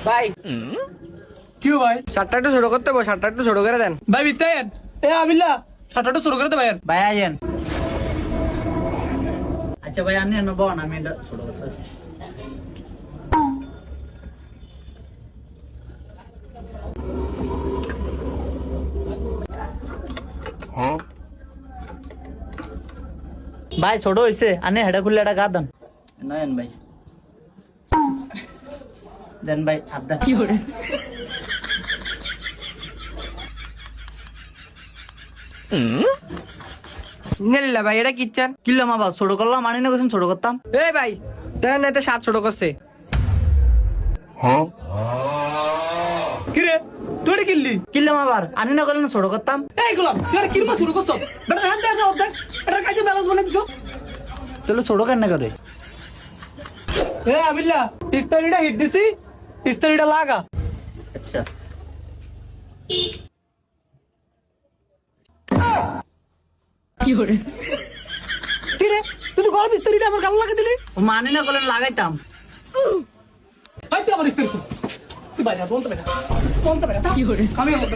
ভাই কি ভাই? শার্টটা একটু ছোট করতে হবে, শার্টটা একটু ছোট করে দেন। ভাই বিস্তায়েন এ আবিল্লা শাটাটা শুরু করে দে ভাই। ভাই আইয়েন। আচ্ছা ভাই আনি নেব না, আমি এটা ছোট করতেছি। ভাই ছোট হইছে, আনে হেডা খুললে এটা গা দেন। নয়ন ভাই দেন ভাই হাত দেন। কি করে নেল্লা ভাই এটা কিচ্ছেন কিনলাম আবার ছোট করলাম, আনি না কোথাও ছোট করতাম। এ ভাই দেন না, এতে শার্ট ছোট করছে। কি রে তুই কিনলি? কিনলাম আবার আনি না করলে ছোট করতাম। এই গোলাম তুই এটা কিনবা শুরু করছ? বেটা হাত দে দাও দেখ, এটা কাজে ব্যালেন্স বলে দিছো। তাহলে ছোট কেন করে? এ আবিল্লা ইস্তারিটা হিট দিছি, ইস্তারিটা লাগা। আচ্ছা কি রে তুই তো গরম ইস্তারিটা আমার গাল লাগা দিলি। মানি না করলে লাগাইতাম। হয়তো আমার ইস্তারি তুই বাইরে বলতে বেটা, বলতে বেটা কি করে আমি বলতে